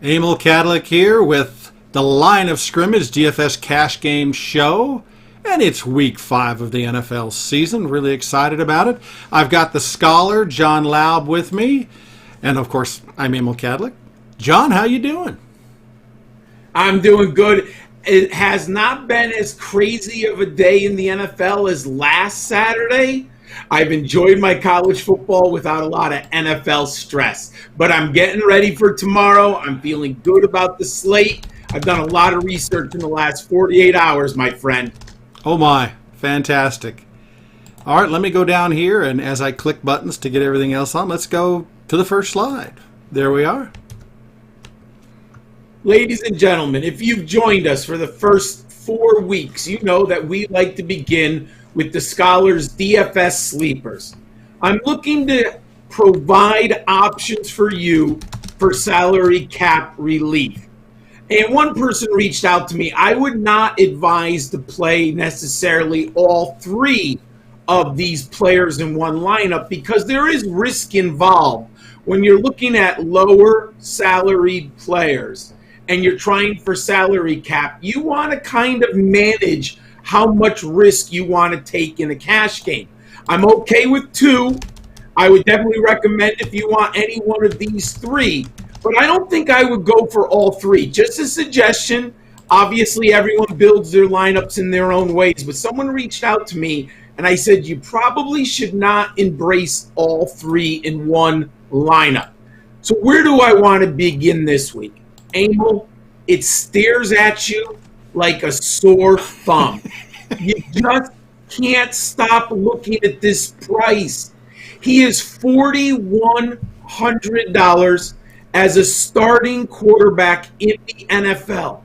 Emil Kadlec here with the Line of Scrimmage DFS Cash Game Show. And it's week 5 of the NFL season. Really excited about it. I've got the scholar, John Laub, with me. And of course, I'm Emil Kadlec. John, how you doing? I'm doing good. It has not been as crazy of a day in the NFL as last Saturday. I've enjoyed my college football without a lot of NFL stress. But I'm getting ready for tomorrow. I'm feeling good about the slate. I've done a lot of research in the last 48 hours, my friend. Oh my, fantastic. All right, let me go down here, and as I click buttons to get everything else on, let's go to the first slide. There we are. Ladies and gentlemen, if you've joined us for the first 4 weeks, you know that we like to begin with the Scholar's DFS Sleepers. I'm looking to provide options for you for salary cap relief. And one person reached out to me. I would not advise to play necessarily all 3 of these players in one lineup because there is risk involved when you're looking at lower salaried players and you're trying for salary cap. You want to kind of manage how much risk you want to take in a cash game. I'm okay with 2. I would definitely recommend if you want any one of these 3. But I don't think I would go for all 3. Just a suggestion. Obviously, everyone builds their lineups in their own ways. But someone reached out to me, and I said, you probably should not embrace all 3 in one lineup. So where do I want to begin this week? Emil, it stares at you like a sore thumb. You just can't stop looking at this price. He is $4,100 as a starting quarterback in the NFL.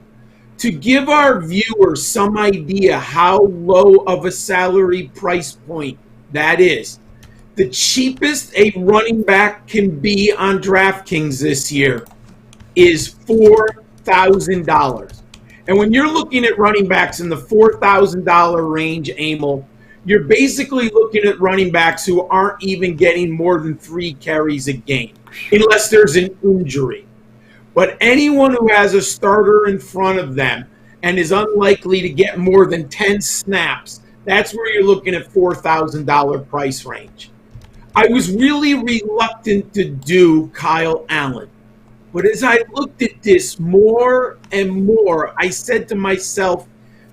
To give our viewers some idea how low of a salary price point that is, the cheapest a running back can be on DraftKings this year is $4,000. And when you're looking at running backs in the $4,000 range, Emil, you're basically looking at running backs who aren't even getting more than 3 carries a game, unless there's an injury. But anyone who has a starter in front of them and is unlikely to get more than 10 snaps, that's where you're looking at $4,000 price range. I was really reluctant to do Kyle Allen. But as I looked at this more and more, I said to myself,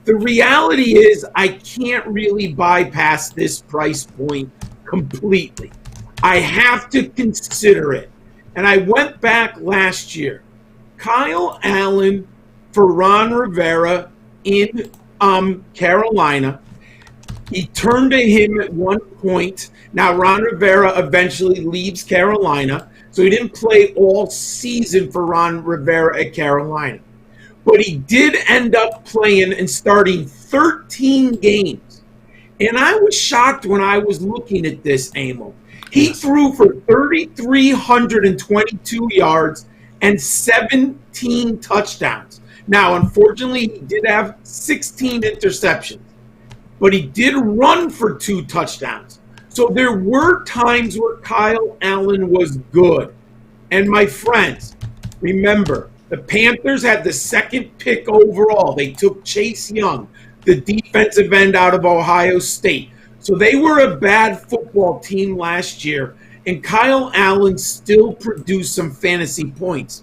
the reality is I can't really bypass this price point completely. I have to consider it. And I went back last year. Kyle Allen for Ron Rivera in Carolina. He turned to him at one point. Now, Ron Rivera eventually leaves Carolina, so he didn't play all season for Ron Rivera at Carolina. But he did end up playing and starting 13 games. And I was shocked when I was looking at this, Emil. He threw for 3,322 yards and 17 touchdowns. Now, unfortunately, he did have 16 interceptions. But he did run for 2 touchdowns. So there were times where Kyle Allen was good. And my friends, remember, the Panthers had the 2nd pick overall. They took Chase Young, the defensive end out of Ohio State. So they were a bad football team last year. And Kyle Allen still produced some fantasy points.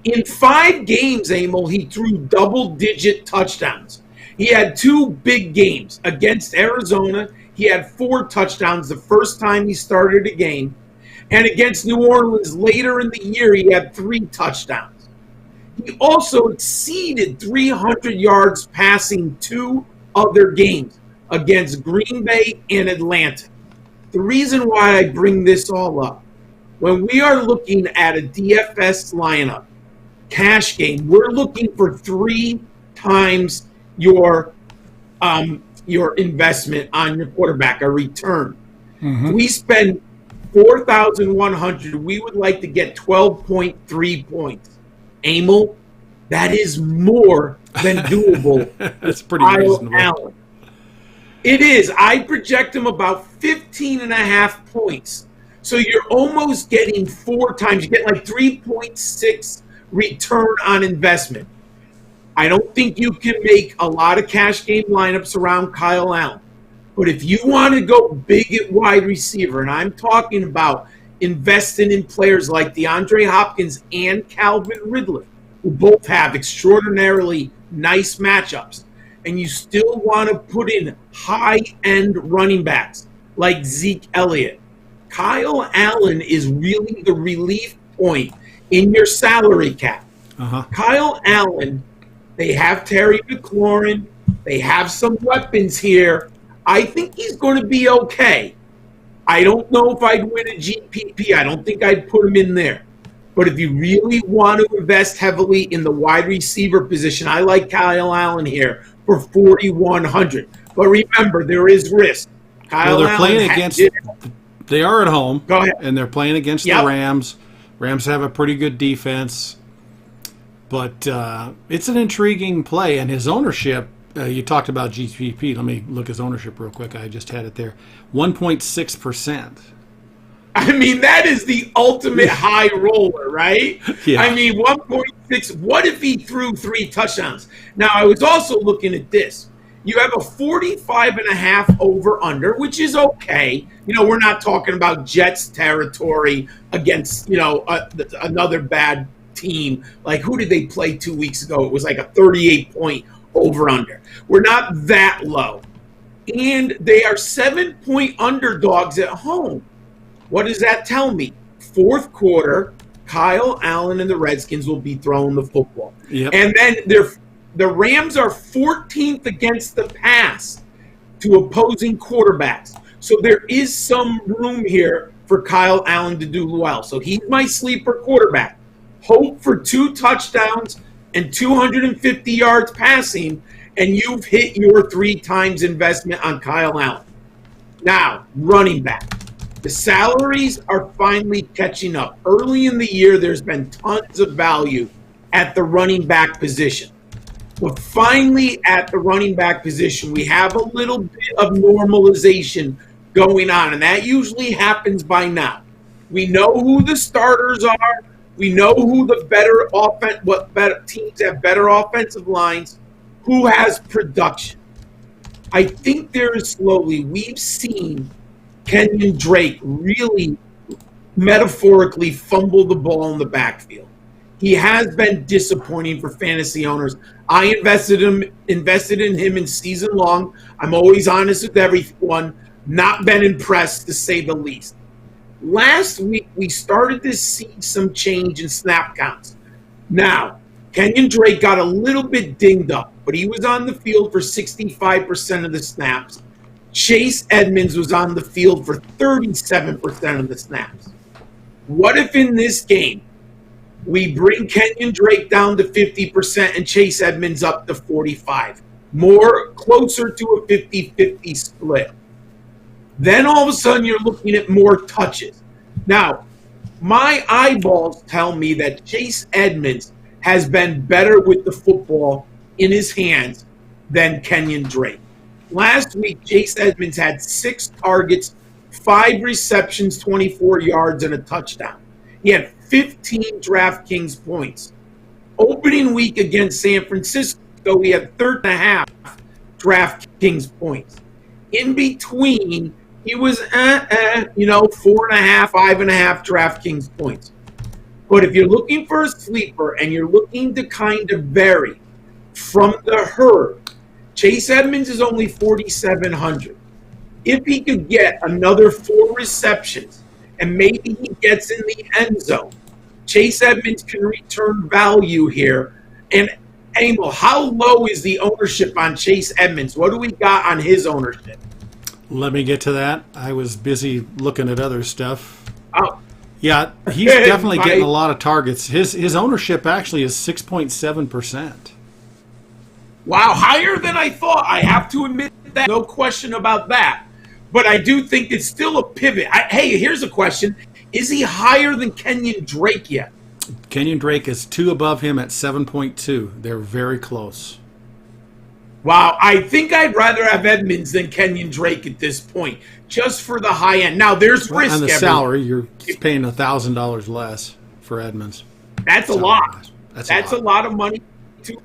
In 5 games, Emil, he threw double-digit touchdowns. He had 2 big games. Against Arizona, he had 4 touchdowns the first time he started a game. And against New Orleans later in the year, he had 3 touchdowns. He also exceeded 300 yards passing 2 other games against Green Bay and Atlanta. The reason why I bring this all up, when we are looking at a DFS lineup, cash game, we're looking for 3 times your investment on your quarterback, a return. Mm-hmm. We spend $4,100. We would like to get 12.3 points. Emil, that is more than doable. That's pretty reasonable. Allen. It is. I project him about 15.5 points. So you're almost getting 4 times. You get like 3.6 return on investment. I don't think you can make a lot of cash game lineups around Kyle Allen. But if you want to go big at wide receiver, and I'm talking about investing in players like DeAndre Hopkins and Calvin Ridley, who both have extraordinarily nice matchups, and you still want to put in high-end running backs like Zeke Elliott, Kyle Allen is really the relief point in your salary cap. Kyle Allen, they have Terry McLaurin, they have some weapons here. I think he's going to be okay. I don't know if I'd win a GPP. I don't think I'd put him in there. But if you really want to invest heavily in the wide receiver position, I like Kyle Allen here for 4,100. But remember, there is risk. Kyle they're Allen playing against. They are at home. Go ahead. And they're playing against the Rams. Rams have a pretty good defense. But it's an intriguing play, and his ownership. You talked about GPP. Let me look his ownership real quick. I just had it there. 1.6%. I mean, that is the ultimate high roller, right? Yeah. I mean, 1.6. What if he threw 3 touchdowns? Now, I was also looking at this. You have a 45.5 over-under, which is okay. You know, we're not talking about Jets territory against, another bad team. Like, who did they play 2 weeks ago? It was like a 38-point over-under. We're not that low. And they are 7-point underdogs at home. What does that tell me? Fourth quarter, Kyle Allen and the Redskins will be throwing the football. Yep. And then the Rams are 14th against the pass to opposing quarterbacks. So there is some room here for Kyle Allen to do well. So he's my sleeper quarterback. Hope for 2 touchdowns and 250 yards passing, and you've hit your 3 times investment on Kyle Allen. Now, running back. The salaries are finally catching up. Early in the year, there's been tons of value at the running back position. But finally, at the running back position, we have a little bit of normalization going on, and that usually happens by now. We know who the starters are. We know who the what better teams have better offensive lines, who has production. I think we've seen Kenyon Drake really metaphorically fumble the ball in the backfield. He has been disappointing for fantasy owners. I invested in him in season long. I'm always honest with everyone. Not been impressed, to say the least. Last week, we started to see some change in snap counts. Now, Kenyon Drake got a little bit dinged up, but he was on the field for 65% of the snaps. Chase Edmonds was on the field for 37% of the snaps. What if in this game, we bring Kenyon Drake down to 50% and Chase Edmonds up to 45%? More closer to a 50-50 split. Then all of a sudden you're looking at more touches. Now, my eyeballs tell me that Chase Edmonds has been better with the football in his hands than Kenyon Drake. Last week, Chase Edmonds had 6 targets, 5 receptions, 24 yards, and a touchdown. He had 15 DraftKings points. Opening week against San Francisco, he had 13.5 DraftKings points. In between, he was 4.5, 5.5 DraftKings points. But if you're looking for a sleeper and you're looking to kind of vary from the herd, Chase Edmonds is only 4,700. If he could get another 4 receptions and maybe he gets in the end zone, Chase Edmonds can return value here. And Emil, how low is the ownership on Chase Edmonds? What do we got on his ownership? Let me get to that. I was busy looking at other stuff. Oh. Yeah, he's definitely getting a lot of targets. His ownership actually is 6.7%. Wow, higher than I thought. I have to admit that. No question about that. But I do think it's still a pivot. Hey, here's a question. Is he higher than Kenyon Drake yet? Kenyon Drake is 2 above him at 7.2. They're very close. Wow, I think I'd rather have Edmonds than Kenyon Drake at this point, just for the high end. Now, there's risk. On the salary, you're paying $1,000 less for Edmonds. That's a lot. That's a lot of money too.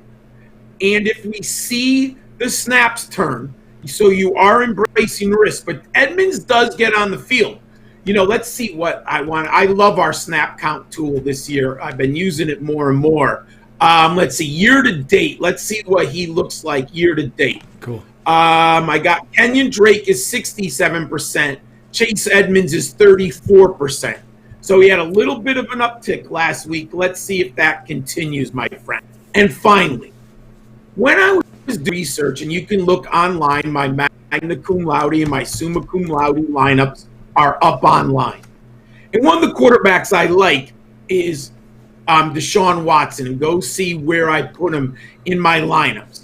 And if we see the snaps turn, so you are embracing risk, but Edmonds does get on the field. Let's see what I want. I love our snap count tool this year. I've been using it more and more. Let's see, year to date. Let's see what he looks like year to date. Cool. I got Kenyon Drake is 67%. Chase Edmonds is 34%. So he had a little bit of an uptick last week. Let's see if that continues, my friend. And finally, when I was doing research, and you can look online, my magna cum laude and my summa cum laude lineups are up online. And one of the quarterbacks I like is Deshaun Watson, and go see where I put him in my lineups.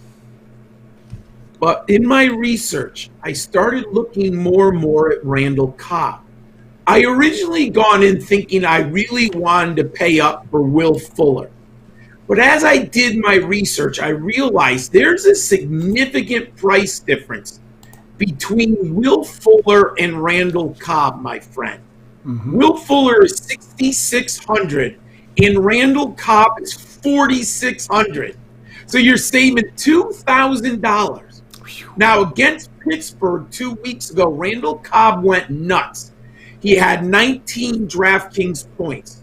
But in my research, I started looking more and more at Randall Cobb. I originally gone in thinking I really wanted to pay up for Will Fuller. But as I did my research, I realized there's a significant price difference between Will Fuller and Randall Cobb, my friend. Mm-hmm. Will Fuller is $6,600 and Randall Cobb is $4,600. So you're saving $2,000. Now, against Pittsburgh 2 weeks ago, Randall Cobb went nuts. He had 19 DraftKings points.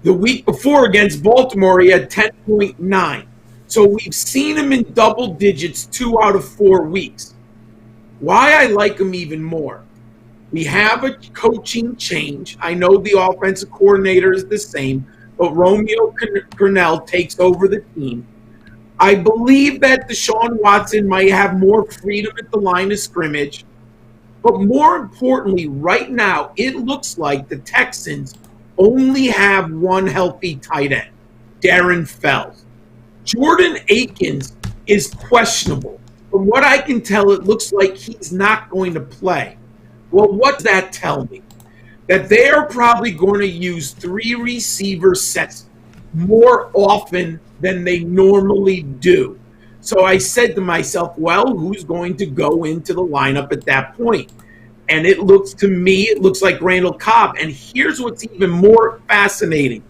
The week before against Baltimore, he had 10.9. So we've seen him in double digits 2 out of 4 weeks. Why I like him even more, we have a coaching change. I know the offensive coordinator is the same, but Romeo Crennel takes over the team. I believe that Deshaun Watson might have more freedom at the line of scrimmage. But more importantly, right now, it looks like the Texans only have one healthy tight end, Darren Fells. Jordan Akins is questionable. From what I can tell, it looks like he's not going to play. Well, what does that tell me? That they are probably going to use 3 receiver sets more often than they normally do. So I said to myself, well, who's going to go into the lineup at that point? And it looks like Randall Cobb. And here's what's even more fascinating.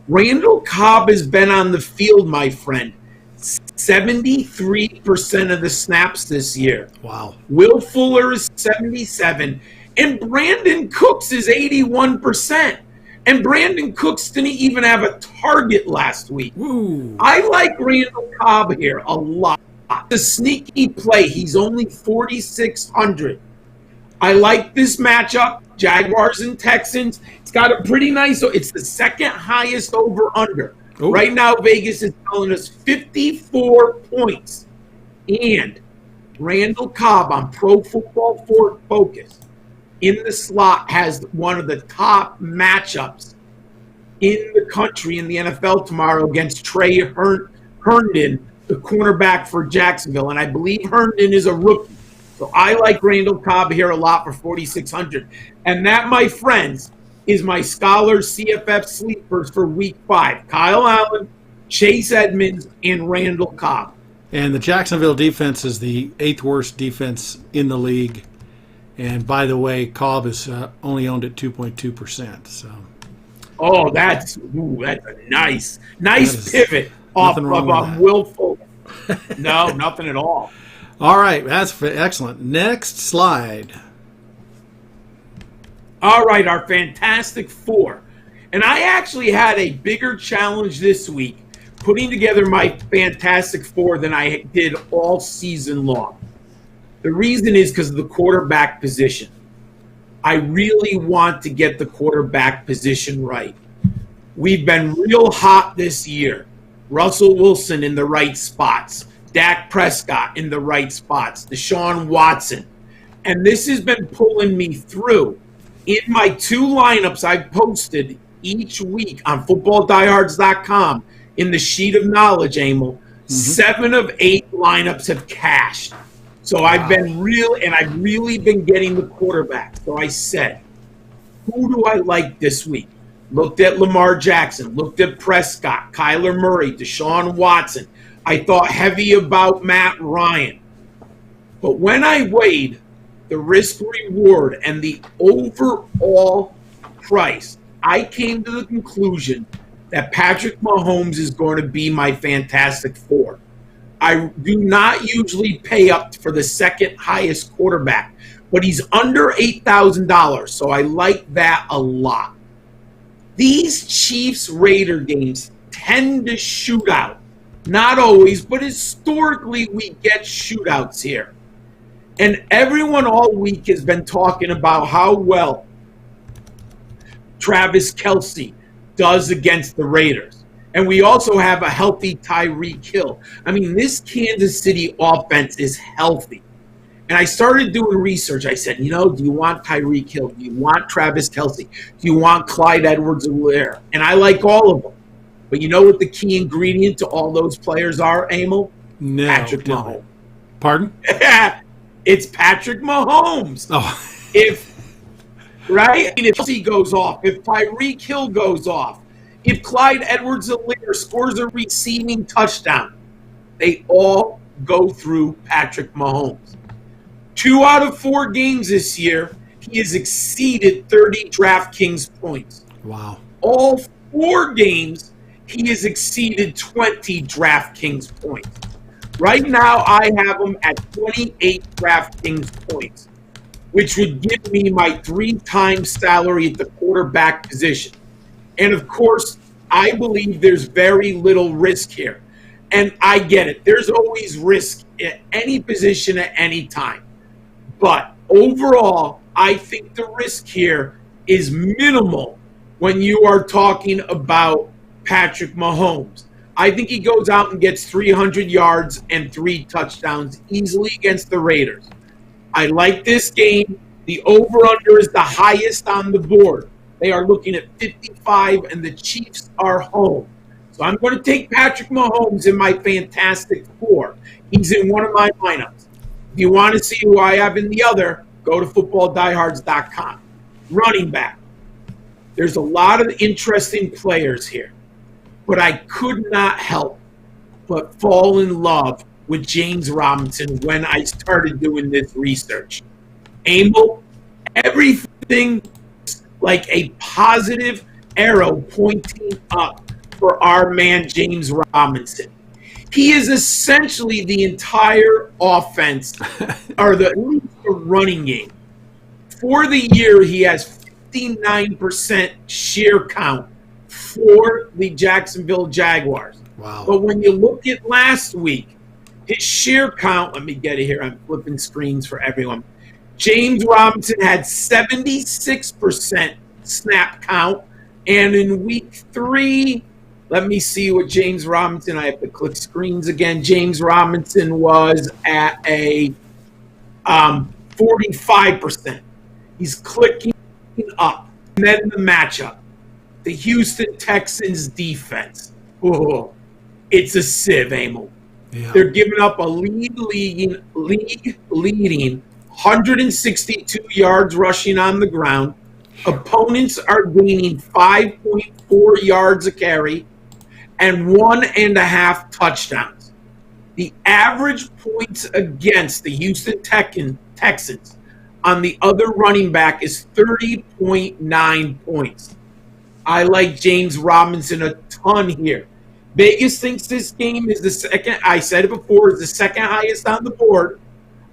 Randall Cobb has been on the field, my friend, 73% of the snaps this year. Wow. Will Fuller is 77%. And Brandon Cooks is 81%. And Brandon Cooks didn't even have a target last week. Ooh. I like Randall Cobb here a lot. The sneaky play, he's only 4,600. I like this matchup, Jaguars and Texans. It's got a pretty nice, it's the second highest over-under. Ooh. Right now, Vegas is telling us 54 points. And Randall Cobb on Pro Football Focus in the slot has one of the top matchups in the country in the NFL tomorrow against Trey Herndon, the cornerback for Jacksonville. And I believe Herndon is a rookie. So I like Randall Cobb here a lot for 4,600. And that, my friends, is my Scholar CFF sleepers for week 5. Kyle Allen, Chase Edmonds, and Randall Cobb. And the Jacksonville defense is the 8th worst defense in the league. And by the way, Cobb is only owned at 2.2%. So, that's a nice pivot off of Will Fuller. No, nothing at all. All right, that's excellent. Next slide. All right, our Fantastic Four. And I actually had a bigger challenge this week putting together my Fantastic Four than I did all season long. The reason is because of the quarterback position. I really want to get the quarterback position right. We've been real hot this year. Russell Wilson in the right spots. Dak Prescott in the right spots. Deshaun Watson. And this has been pulling me through. In my 2 lineups I've posted each week on footballdiehards.com in the sheet of knowledge, Emil, 7 of 8 lineups have cashed. So I've really been getting the quarterback. So I said, who do I like this week? Looked at Lamar Jackson, looked at Prescott, Kyler Murray, Deshaun Watson. I thought heavy about Matt Ryan. But when I weighed the risk reward and the overall price, I came to the conclusion that Patrick Mahomes is going to be my Fantastic Four. I do not usually pay up for the second highest quarterback, but he's under $8,000, so I like that a lot. These Chiefs-Raider games tend to shoot out. Not always, but historically we get shootouts here. And everyone all week has been talking about how well Travis Kelce does against the Raiders. And we also have a healthy Tyreek Hill. I mean, this Kansas City offense is healthy. And I started doing research. I said, do you want Tyreek Hill? Do you want Travis Kelce? Do you want Clyde Edwards-Helaire? And I like all of them. But you know what the key ingredient to all those players are, Emil? No. Patrick Mahomes. Pardon? It's Patrick Mahomes. Oh. If he goes off, if Tyreek Hill goes off, if Clyde Edwards-Helaire scores a receiving touchdown, they all go through Patrick Mahomes. 2 out of 4 games this year, he has exceeded 30 DraftKings points. Wow. All 4 games, he has exceeded 20 DraftKings points. Right now, I have him at 28 DraftKings points, which would give me my 3 times salary at the quarterback position. And, of course, I believe there's very little risk here. And I get it. There's always risk at any position at any time. But overall, I think the risk here is minimal when you are talking about Patrick Mahomes. I think he goes out and gets 300 yards and 3 touchdowns easily against the Raiders. I like this game. The over-under is the highest on the board. They are looking at 55, and the Chiefs are home. So I'm going to take Patrick Mahomes in my Fantastic Four. He's in one of my lineups. If you want to see who I have in the other, go to footballdiehards.com. Running back. There's a lot of interesting players here, but I could not help but fall in love with James Robinson when I started doing this research. Emil, everything like a positive arrow pointing up for our man James Robinson. He is essentially the entire offense, or at least the running game. For the year, he has 59% share count for the Jacksonville Jaguars. Wow. But when you look at last week, his share count, let me get it here, I'm flipping screens for everyone. James Robinson had 76% snap count, and in week 3, let me see what James Robinson, I have to click screens again. James Robinson was at a 45%. He's clicking up. And then the matchup. The Houston Texans defense. Oh, it's a sieve, Emil. Yeah. They're giving up a league-leading 162 yards rushing on the ground. Opponents are gaining 5.4 yards a carry and 1.5 touchdowns. The average points against the Houston Texans on the other running back is 30.9 points. I like James Robinson a ton here. Vegas thinks this game is the second, I said it before, is the second highest on the board.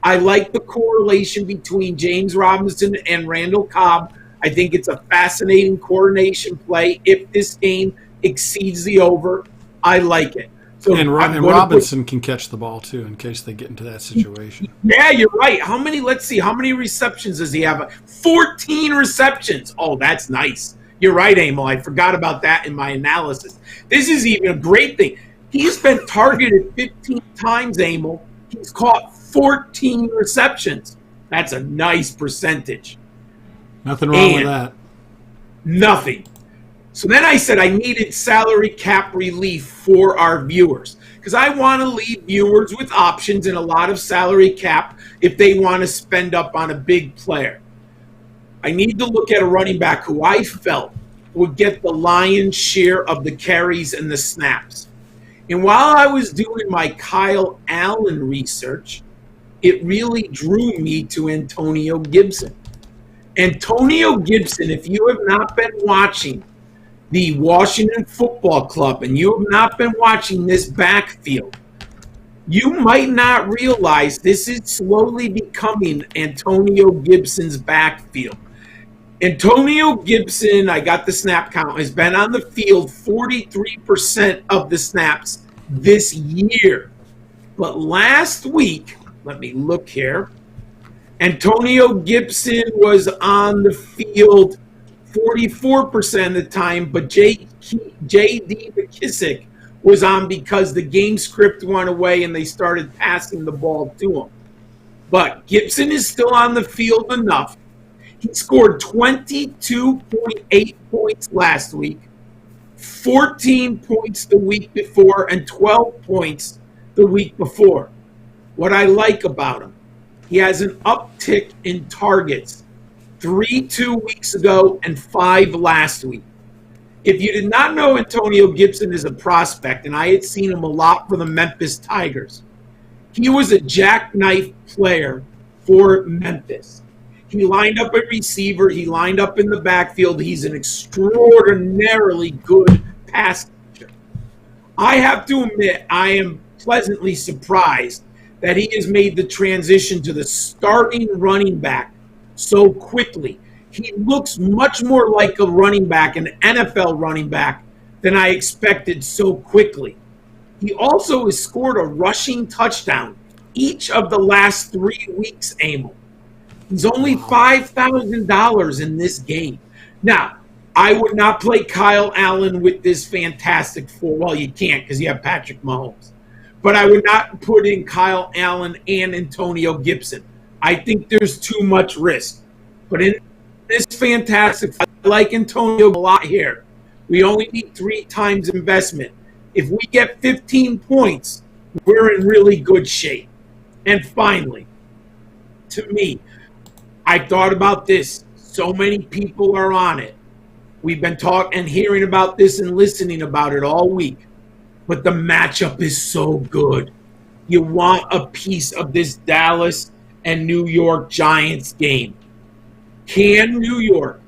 I like the correlation between James Robinson and Randall Cobb. I think it's a fascinating coordination play. If this game exceeds the over, I like it. So and Robinson can catch the ball, too, in case they get into that situation. Yeah, you're right. Let's see, how many receptions does he have? 14 receptions. Oh, that's nice. You're right, Emil. I forgot about that in my analysis. This is even a great thing. He's been targeted 15 times, Emil. He's caught 14 receptions. That's a nice percentage. Nothing wrong with that. Nothing. So then I said I needed salary cap relief for our viewers because I want to leave viewers with options and a lot of salary cap if they want to spend up on a big player. I need to look at a running back who I felt would get the lion's share of the carries and the snaps. And while I was doing my Kyle Allen research, it really drew me to Antonio Gibson. Antonio Gibson, if you have not been watching the Washington Football Club, and you have not been watching this backfield, you might not realize this is slowly becoming Antonio Gibson's backfield. Antonio Gibson, I got the snap count, has been on the field 43% of the snaps this year. But last week, let me look here, Antonio Gibson was on the field 44% of the time, but J.D. McKissick was on because the game script went away and they started passing the ball to him. But Gibson is still on the field enough. He scored 22.8 points last week, 14 points the week before, and 12 points the week before. What I like about him, he has an uptick in targets, 3 2 weeks ago and 5 last week. If you did not know Antonio Gibson is a prospect, and I had seen him a lot for the Memphis Tigers, he was a jackknife player for Memphis. He lined up a receiver. He lined up in the backfield. He's an extraordinarily good pass catcher. I have to admit, I am pleasantly surprised that he has made the transition to the starting running back so quickly. He looks much more like a running back, an NFL running back, than I expected so quickly. He also has scored a rushing touchdown each of the last 3 weeks, Emil. He's only $5,000 in this game. Now, I would not play Kyle Allen with this fantastic four. Well, you can't because you have Patrick Mahomes. But I would not put in Kyle Allen and Antonio Gibson. I think there's too much risk. But in this fantastic, I like Antonio a lot here. We only need 3 times investment. If we get 15 points, we're in really good shape. And finally, to me, I thought about this. So many people are on it. We've been talking and hearing about this and listening about it all week. But the matchup is so good. You want a piece of this Dallas and New York Giants game. Can New York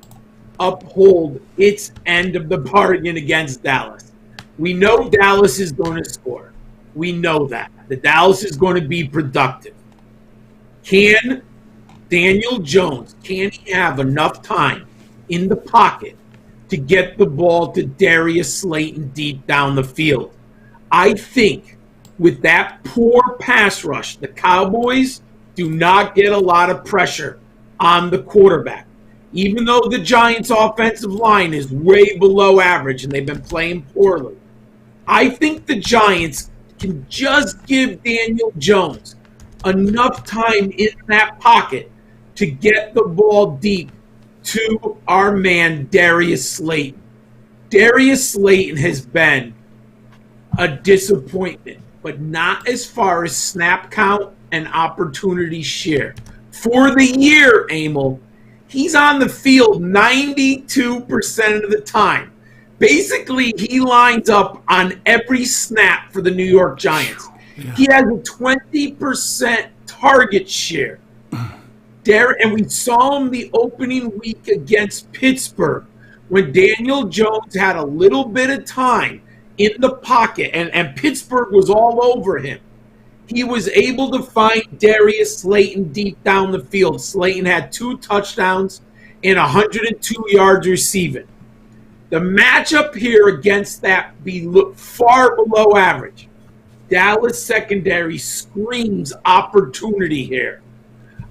uphold its end of the bargain against Dallas? We know Dallas is going to score. We know that. The Dallas is going to be productive. Can Daniel Jones, can he have enough time in the pocket to get the ball to Darius Slayton deep down the field? I think with that poor pass rush, the Cowboys do not get a lot of pressure on the quarterback. Even though the Giants' offensive line is way below average and they've been playing poorly, I think the Giants can just give Daniel Jones enough time in that pocket to get the ball deep to our man, Darius Slayton. Darius Slayton has been a disappointment, but not as far as snap count and opportunity share. For the year, Emil, he's on the field 92% of the time. Basically, he lines up on every snap for the New York Giants. Yeah. He has a 20% target share. And we saw him the opening week against Pittsburgh when Daniel Jones had a little bit of time in the pocket, and Pittsburgh was all over him. He was able to find Darius Slayton deep down the field. Slayton had 2 touchdowns and 102 yards receiving. The matchup here against that look far below average. Dallas secondary screams opportunity here.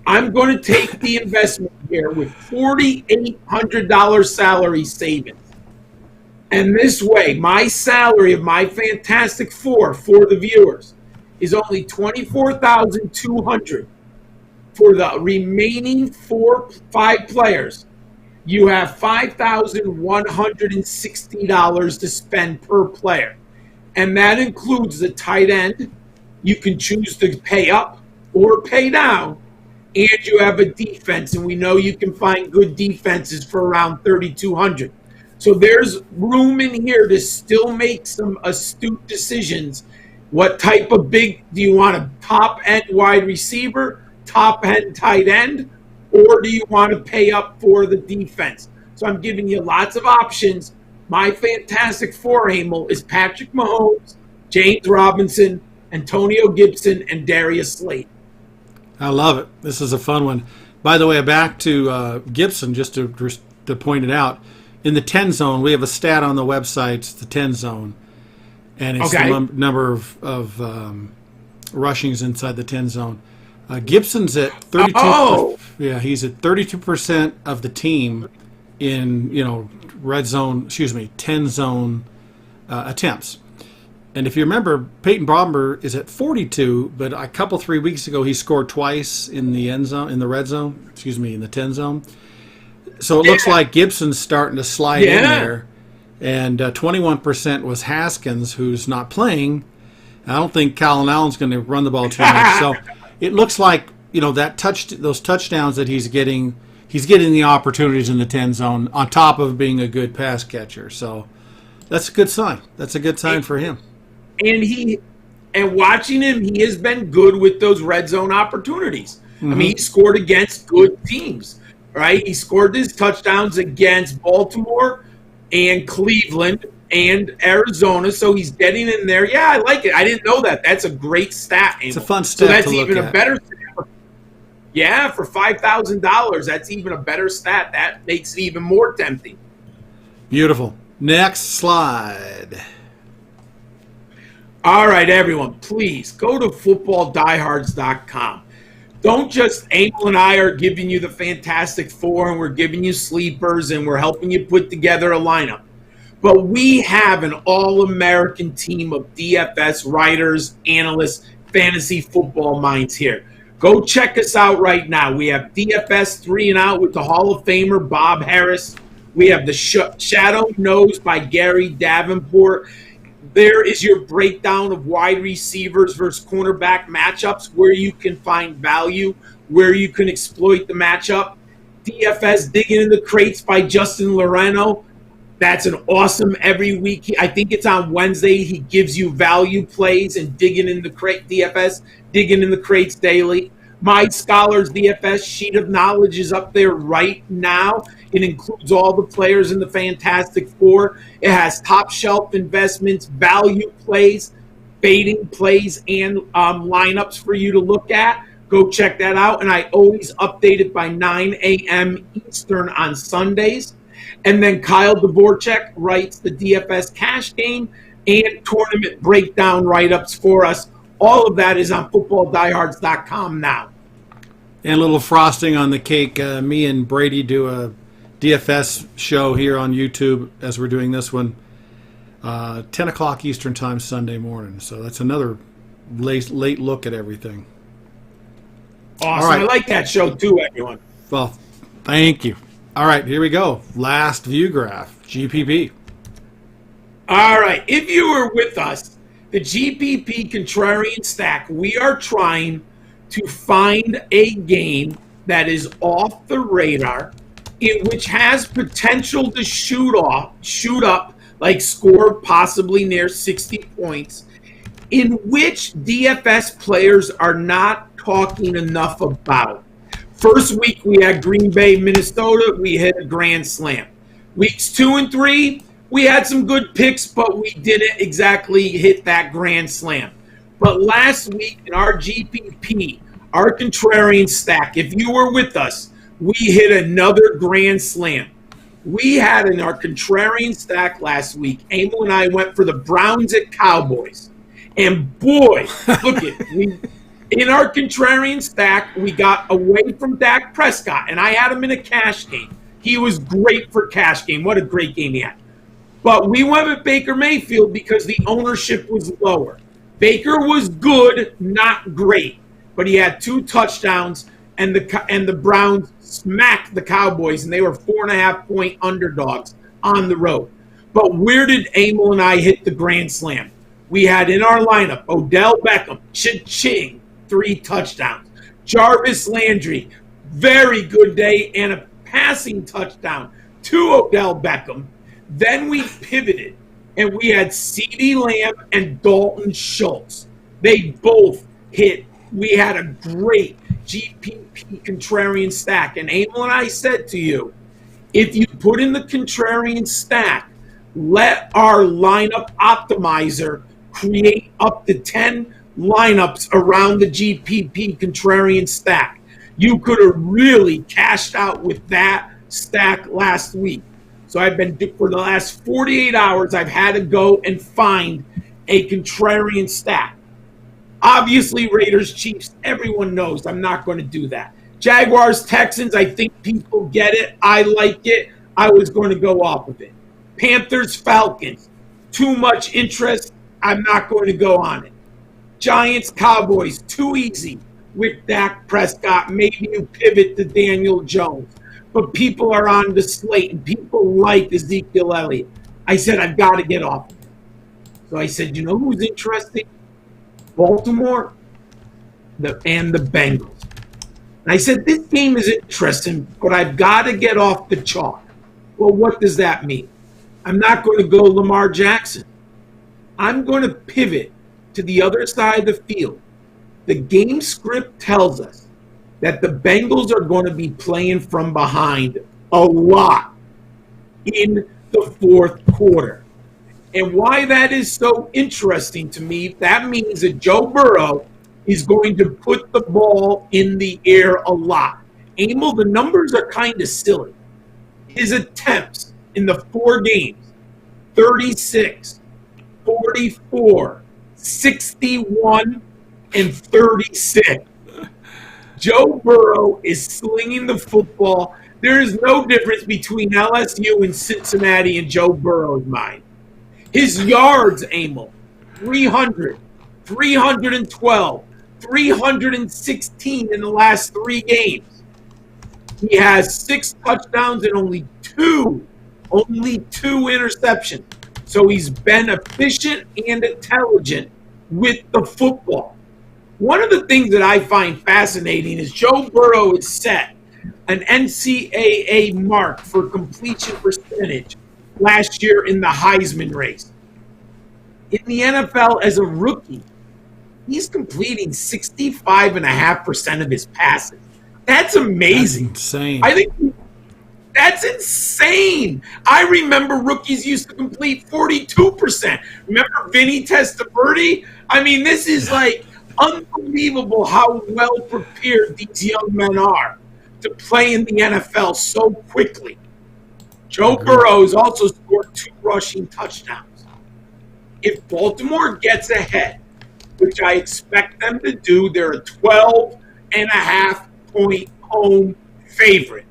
I'm going to take the investment here with $4,800 salary savings. And this way, my salary of my Fantastic Four for the viewers is only $24,200. For the remaining 5 players, you have $5,160 to spend per player. And that includes the tight end. You can choose to pay up or pay down. And you have a defense, and we know you can find good defenses for around $3,200. So there's room in here to still make some astute decisions. What type of do you want a top-end wide receiver, top-end tight end, or do you want to pay up for the defense? So I'm giving you lots of options, My Fantastic Four, Emil, is Patrick Mahomes, James Robinson, Antonio Gibson, and Darius Slade. I love it. This is a fun one. By the way, back to Gibson, just to point it out. In the 10 zone, we have a stat on the website, it's the 10 zone. And it's Okay. the number of rushings inside the 10 zone. Gibson's at 32. Oh! Yeah, he's at 32% of the team in, red zone, 10 zone attempts. And if you remember, Peyton Bomber is at 42, but a couple 3 weeks ago he scored twice in the end zone, in the red zone, in the 10 zone. So it looks like Gibson's starting to slide in there. And 21% was Haskins, who's not playing. I don't think Colin Allen's going to run the ball too much. So it looks like, those touchdowns that he's getting the opportunities in the 10 zone on top of being a good pass catcher. So that's a good sign. That's a good sign for him. And watching him, he has been good with those red zone opportunities. Mm-hmm. I mean, he scored against good teams, right? He scored his touchdowns against Baltimore and Cleveland and Arizona, so he's getting in there. Yeah, I like it. I didn't know that. That's a great stat. It's a fun stat. So that's to look even at. a better stat. Yeah, for $5,000, that's even a better stat. That makes it even more tempting. Beautiful. Next slide. All right, everyone, please go to footballdiehards.com. Don't just, Emil and I are giving you the Fantastic Four and we're giving you sleepers and we're helping you put together a lineup. But we have an all-American team of DFS writers, analysts, fantasy football minds here. Go check us out right now. We have DFS 3 and Out with the Hall of Famer Bob Harris. We have the Shadow Knows by Gary Davenport. There is your breakdown of wide receivers versus cornerback matchups, where you can find value, where you can exploit the matchup. DFS Digging in the Crates by Justin Loreno. That's an awesome every week. I think it's on Wednesday. He gives you value plays and Digging in the Crate DFS, Digging in the Crates daily. My Scholars DFS sheet of knowledge is up there right now. It includes all the players in the Fantastic Four. It has top shelf investments, value plays, fading plays, and lineups for you to look at. Go check that out. And I always update it by 9 a.m. Eastern on Sundays. And then Kyle Dvorak writes the DFS cash game and tournament breakdown write-ups for us. All of that is on footballdiehards.com now. And a little frosting on the cake. Me and Brady do a DFS show here on YouTube as we're doing this one. 10 o'clock Eastern time Sunday morning. So that's another late look at everything. Awesome. All right. I like that show too, everyone. Well, thank you. All right, here we go. Last view graph, GPP. All right. If you were with us, the GPP Contrarian Stack, we are trying to find a game that is off the radar, which has potential to shoot up, like score possibly near 60 points, in which DFS players are not talking enough about. First week, we had Green Bay, Minnesota. We hit a grand slam. Weeks 2 and 3, we had some good picks, but we didn't exactly hit that grand slam. But last week in our GPP, our Contrarian Stack, if you were with us, we hit another grand slam. We had in our Contrarian Stack last week, Emil and I went for the Browns at Cowboys. And boy, look it, in our Contrarian Stack, we got away from Dak Prescott, and I had him in a cash game. He was great for cash game. What a great game he had. But we went with Baker Mayfield because the ownership was lower. Baker was good, not great, but he had 2 touchdowns, and the Browns smacked the Cowboys, and they were 4.5-point underdogs on the road. But where did Emil and I hit the grand slam? We had in our lineup Odell Beckham, cha-ching, 3 touchdowns. Jarvis Landry, very good day, and a passing touchdown to Odell Beckham. Then we pivoted, and we had CeeDee Lamb and Dalton Schultz. They both hit. We had a great GPP Contrarian Stack. And Emil and I said to you, if you put in the Contrarian Stack, let our lineup optimizer create up to 10 lineups around the GPP contrarian stack. You could have really cashed out with that stack last week. So for the last 48 hours, I've had to go and find a contrarian stack. Obviously, Raiders, Chiefs, everyone knows I'm not going to do that. Jaguars, Texans, I think people get it. I like it. I was going to go off of it. Panthers, Falcons, too much interest. I'm not going to go on it. Giants, Cowboys, too easy with Dak Prescott. Maybe you pivot to Daniel Jones. But people are on the slate, and people like Ezekiel Elliott. I said, I've got to get off of it. So I said, you know who's interesting? Baltimore and the Bengals. And I said, this game is interesting, but I've got to get off the chalk. Well, what does that mean? I'm not going to go Lamar Jackson. I'm going to pivot to the other side of the field. The game script tells us that the Bengals are going to be playing from behind a lot in the fourth quarter. And why that is so interesting to me, that means that Joe Burrow is going to put the ball in the air a lot. Emil, the numbers are kind of silly. His attempts in the 4 games, 36, 44, 61, and 36. Joe Burrow is slinging the football. There is no difference between LSU and Cincinnati in Joe Burrow's mind. His yards, Emil, 300, 312, 316 in the last 3 games. He has 6 touchdowns and only two interceptions. So he's been efficient and intelligent with the football. One of the things that I find fascinating is Joe Burrow has set an NCAA mark for completion percentage last year in the Heisman race. In the NFL as a rookie, he's completing 65.5% of his passes. That's amazing. That's insane. I think that's insane. I remember rookies used to complete 42%. Remember Vinny Testaverde? I mean, this is like unbelievable how well prepared these young men are to play in the NFL so quickly. Joe Burrow has also scored 2 rushing touchdowns. If Baltimore gets ahead, which I expect them to do, they're a 12.5-point home favorite.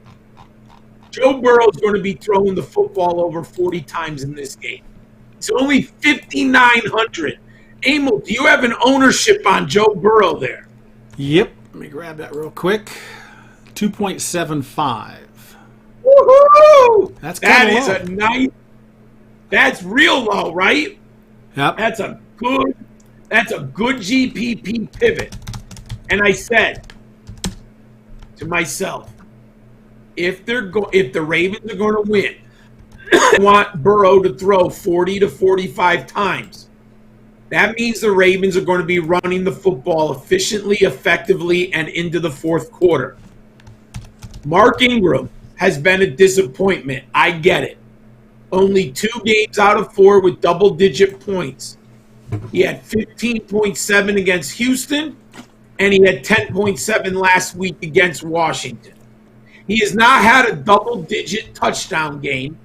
Joe Burrow is going to be throwing the football over 40 times in this game. It's only 5,900. Emil, do you have an ownership on Joe Burrow there? Yep. Let me grab that real quick. 2.75. Woohoo! That is a nice. That's real low, right? Yep. That's a good GPP pivot. And I said to myself, if the Ravens are going to win, I want Burrow to throw 40 to 45 times. That means the Ravens are going to be running the football efficiently, effectively, and into the fourth quarter. Mark Ingram has been a disappointment. I get it. Only 2 games out of 4 with double-digit points. He had 15.7 against Houston, and he had 10.7 last week against Washington. He has not had a double-digit touchdown game,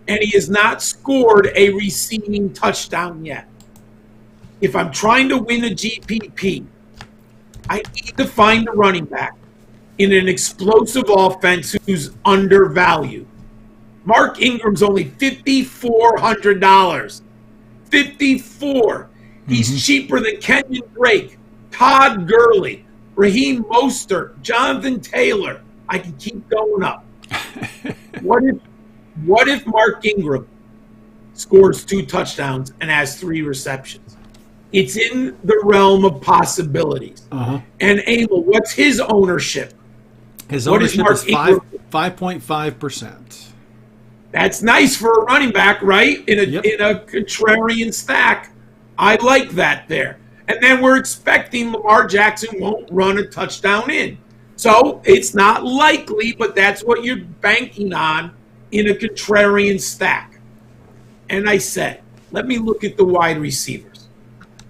and he has not scored a receiving touchdown yet. If I'm trying to win a GPP, I need to find a running back in an explosive offense who's undervalued. Mark Ingram's only $5,400. $54. He's cheaper than Kenyon Drake, Todd Gurley, Raheem Mostert, Jonathan Taylor. I can keep going up. What if Mark Ingram scores 2 touchdowns and has 3 receptions? It's in the realm of possibilities. And Emil, what's his ownership? His ownership is 5.5%. That's nice for a running back, right? In a contrarian stack. I like that there. And then we're expecting Lamar Jackson won't run a touchdown in. So it's not likely, but that's what you're banking on in a contrarian stack. and I said, let me look at the wide receivers.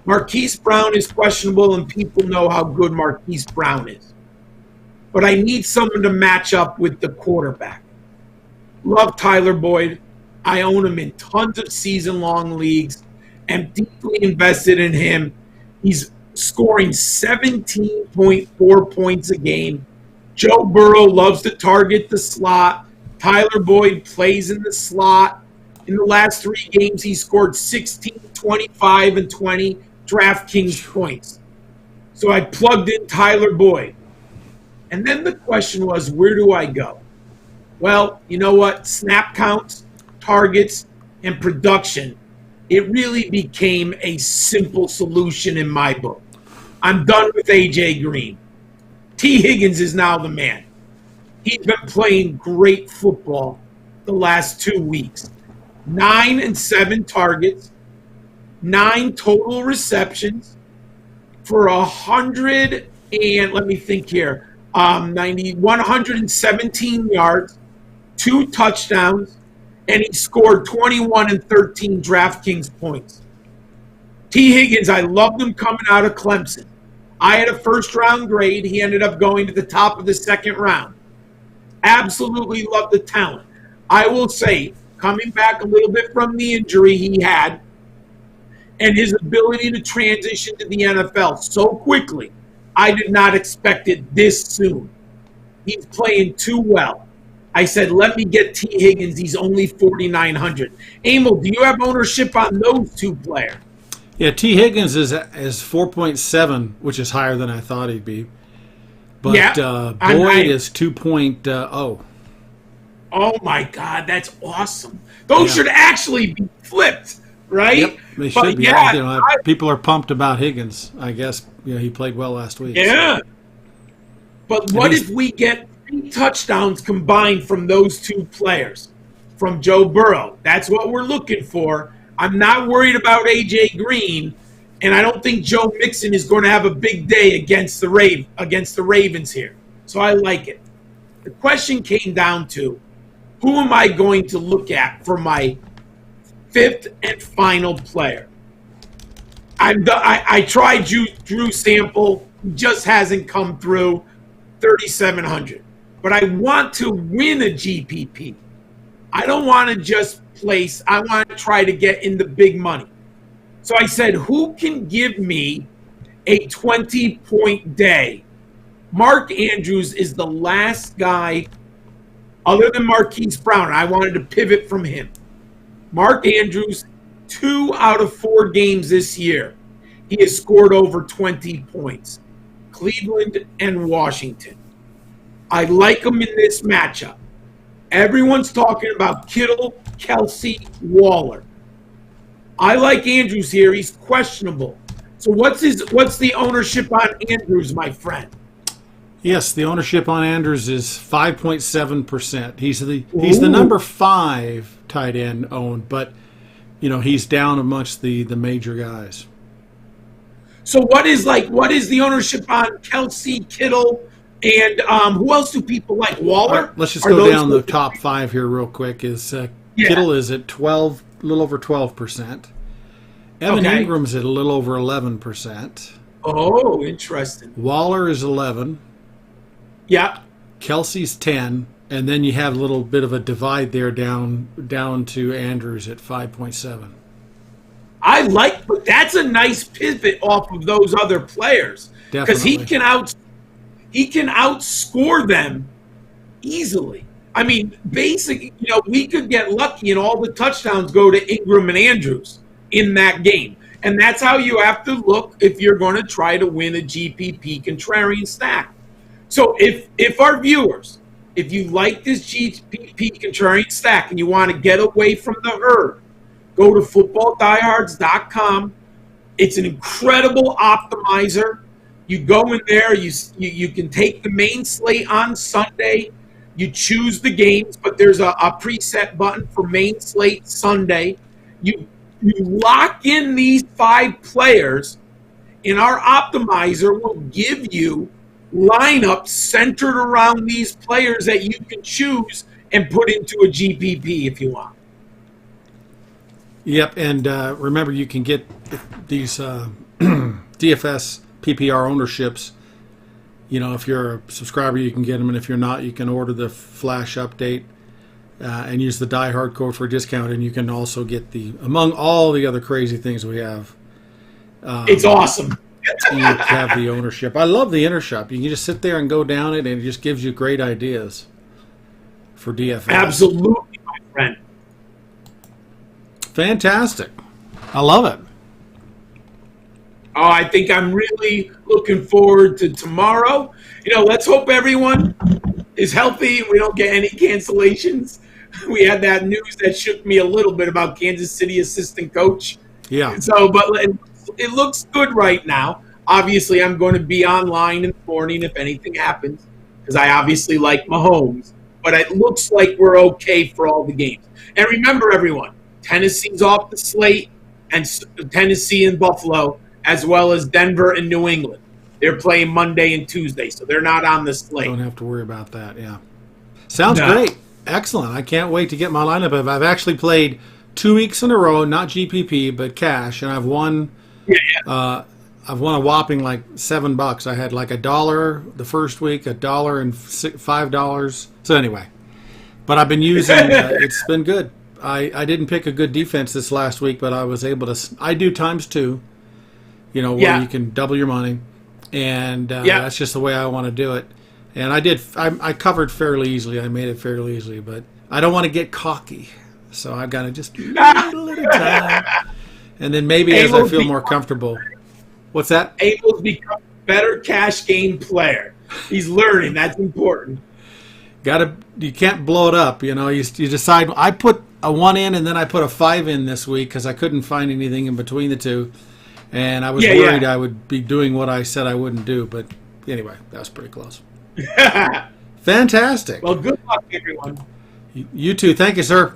Marquis Brown is questionable, and people know how good Marquis Brown is. But I need someone to match up with the quarterback. Love Tyler Boyd. I own him in tons of season-long leagues. Am deeply invested in him. He's scoring 17.4 points a game. Joe Burrow loves to target the slot. Tyler Boyd plays in the slot. In the last 3 games, he scored 16, 25, and 20 DraftKings points. So I plugged in Tyler Boyd. And then the question was, where do I go? Well, you know what? Snap counts, targets, and production. It really became a simple solution in my book. I'm done with A.J. Green. T. Higgins is now the man. He's been playing great football the last 2 weeks. 9 and 7 targets, 9 total receptions for 100 and, let me think here, 117 yards, 2 touchdowns, and he scored 21 and 13 DraftKings points. T. Higgins, I loved him coming out of Clemson. I had a first-round grade. He ended up going to the top of the second round. Absolutely love the talent. I will say, coming back a little bit from the injury he had and his ability to transition to the NFL so quickly, I did not expect it this soon. He's playing too well. I said, let me get T. Higgins. He's only 4,900. Emil, do you have ownership on those 2 players? Yeah, T. Higgins is 4.7, which is higher than I thought he'd be. But yeah, Boyd is 2.0. Oh, my God, that's awesome. Those should actually be flipped, right? Yep, they should be. Yeah, people are pumped about Higgins. I guess he played well last week. Yeah. So. But what if we get 3 touchdowns combined from those 2 players, from Joe Burrow? That's what we're looking for. I'm not worried about A.J. Green, and I don't think Joe Mixon is going to have a big day against the Ravens here. So I like it. The question came down to, who am I going to look at for my 5th and final player? I tried Drew Sample, just hasn't come through, 3,700. But I want to win a GPP. I don't want to just place. I want to try to get in the big money. So I said, who can give me a 20-point day? Mark Andrews is the last guy other than Marquis Brown. I wanted to pivot from him. Mark Andrews, 2 out of 4 games this year, he has scored over 20 points. Cleveland and Washington. I like him in this matchup. Everyone's talking about Kittle, Kelsey, Waller. I like Andrews here. He's questionable. So what's the ownership on Andrews, my friend? Yes, the ownership on Andrews is 5.7%. He's the number 5 tight end owned, but he's down amongst the major guys. So what is the ownership on Kelsey, Kittle, and who else do people like? Waller? Right, let's just go down the top 5 here real quick. Kittle is at 12, a little over 12%. Evan Ingram's at a little over 11%. Oh, interesting. Waller is 11. Yeah. Kelsey's 10, and then you have a little bit of a divide there down to Andrews at 5.7. But that's a nice pivot off of those other players because he can outscore them easily. I mean, basically, we could get lucky and all the touchdowns go to Ingram and Andrews in that game. And that's how you have to look if you're going to try to win a GPP contrarian stack. So if our viewers, if you like this GPP contrarian stack and you want to get away from the herd, go to footballdiehards.com. It's an incredible optimizer. You go in there, you can take the main slate on Sunday. You choose the games, but there's a preset button for main slate Sunday. You lock in these 5 players, and our optimizer will give you lineups centered around these players that you can choose and put into a GPP if you want. Yep, and remember, you can get these DFS PPR ownerships. If you're a subscriber, you can get them, and if you're not, you can order the flash update and use the Die Hard code for a discount, and you can also get among all the other crazy things we have. It's awesome. You have the ownership. I love the ownership. You can just sit there and go down it, and it just gives you great ideas for DFS. Absolutely, my friend. Fantastic. I love it. Oh, I think I'm really looking forward to tomorrow. Let's hope everyone is healthy. We don't get any cancellations. We had that news that shook me a little bit about Kansas City assistant coach. Yeah. So, but it looks good right now. Obviously, I'm going to be online in the morning if anything happens, because I obviously like Mahomes. But it looks like we're okay for all the games. And remember, everyone, Tennessee's off the slate, and Tennessee and Buffalo, as well as Denver and New England. They're playing Monday and Tuesday, so they're not on the slate. Don't have to worry about that, yeah. Sounds great. Excellent. I can't wait to get my lineup. I've actually played 2 weeks in a row, not GPP, but cash, and I've won I've won a whopping like $7. I had like $1 the first week, $1 and $5. So anyway, but I've been using, it's been good. I didn't pick a good defense this last week, but I was able to, I do ×2, where you can double your money. And that's just the way I want to do it. And I covered fairly easily. I made it fairly easily, but I don't want to get cocky. So I've got to just do a little time. And then maybe as I feel more comfortable. What's that? Emil's become a better cash game player. He's learning. That's important. You can't blow it up. You decide. I put a 1 in and then I put a 5 in this week because I couldn't find anything in between the two. And I was worried I would be doing what I said I wouldn't do. But anyway, that was pretty close. Fantastic. Well, good luck, everyone. You too. Thank you, sir.